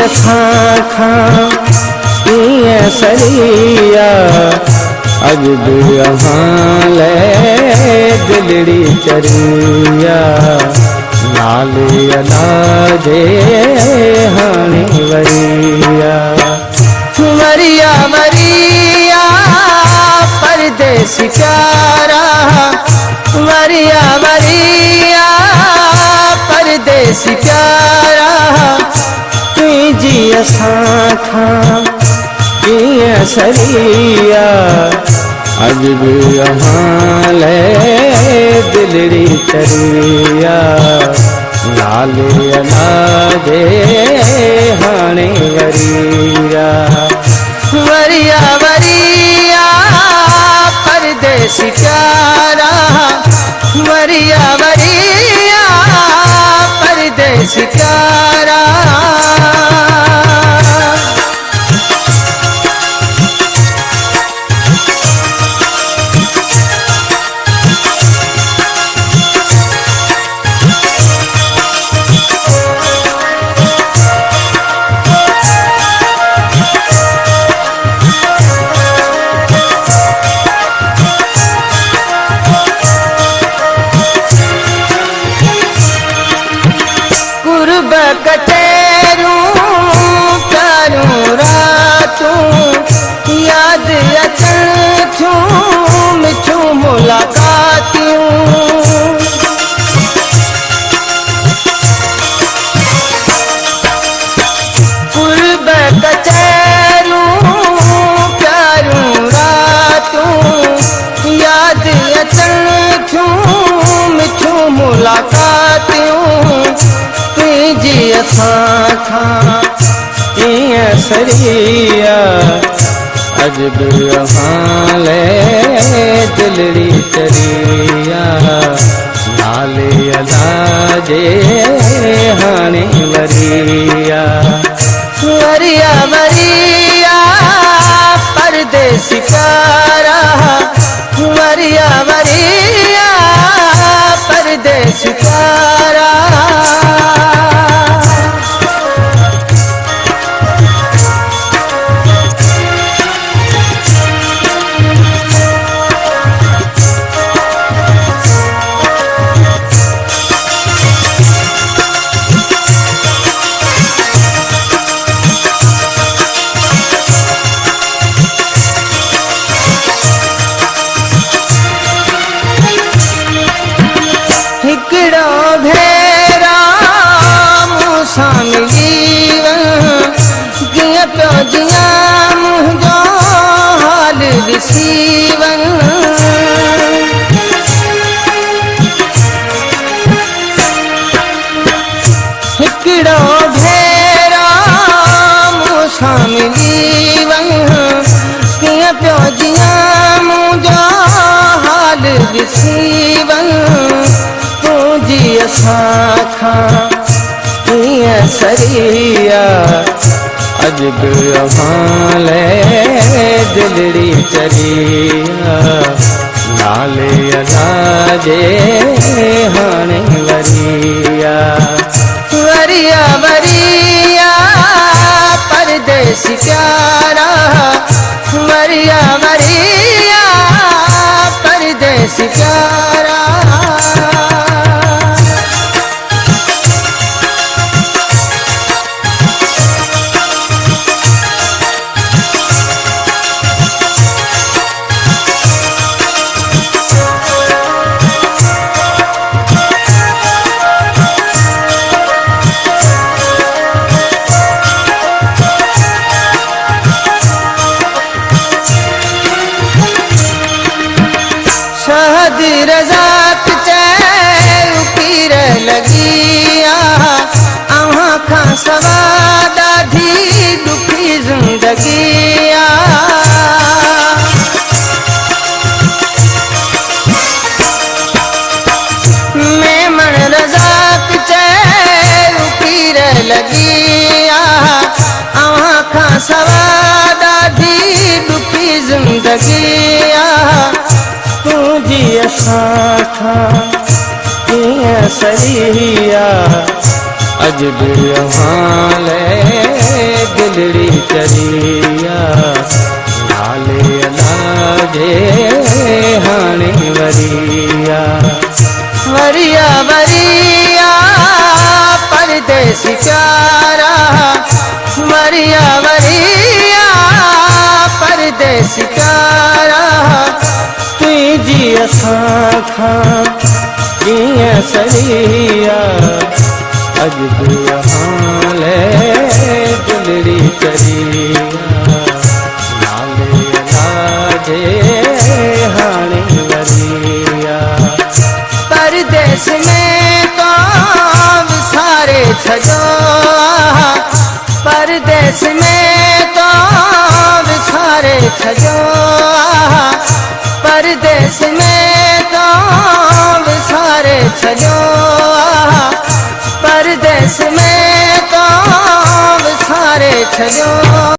असां खां कीअं सरिया अज बि अहां लाइ दिलड़ी चरिया नाले अला जे हाणे वरिया वरिया वरिया परदेसी प्यारा वरिया वरिया परदेसी प्यारा तुझी असां खां कीअं सरिया अज बि अहां लाइ दिलड़ी चरिया नाले अला जे हाणे वरिया वरिया वरिया परदेसी प्यारा वरिया वरिया परदेसी प्यारा कटेरूं प्यारूं रातूं याद अचण थियूं मिठियूं मुलाकातियूं कुर्ब कटेरूं प्यारूं रातूं याद अचण थियूं मिठियूं मुलाकातियूं तुझी असां खां कीअं सरिया अज बि अहां लाइ दिलड़ी चरिया नाले अला जे हाणे वरिया वरिया वरिया परदेसी प्यारा वरिया वरिया परदेसी प्यारा हिकिड़ो भेरा मूंसां मिली वञ कीअं पियो जियां मुंहिंजो हाल ॾिसी वञ हिकिड़ो भेरा मूंसां मिली वञ कीअं पियो जियां मुंहिंजो हाल ॾिसी वञ तुझी असां खां कीअं सरिया अज बि अहां लाइ दिलड़ी चरिया नाले अला जे हाणे वरिया वरिया वरिया परदेसी प्यारा वरिया वरिया परदेसी प्यारा शहद रज़ाक चैन पीर लगिया अहां खां सवा ॾाढी ॾुखी ज़िंदगिया मेमन रज़ाक चैन पीर लगिया अहां खां सवा ॾाढी ॾुखी ज़िंदगिया तुझी असां खां कीअं सरिया अज भी हाले दिलड़ी चरिया नाले अलाजे हाणे वरिया वरिया वरिया परदेसी प्यारा वरिया वरिया परदेसी प्यारा तुझी असां खां कीअं सरिया अज भी हाले दिलड़ी चरिया नाले अलाजे हाणे वरिया परदेस में तो विसारे छॾो परदेस में तो विसारे छॾो परदेस में तो विसारे छॾो परदेस में तो विसारे छॾो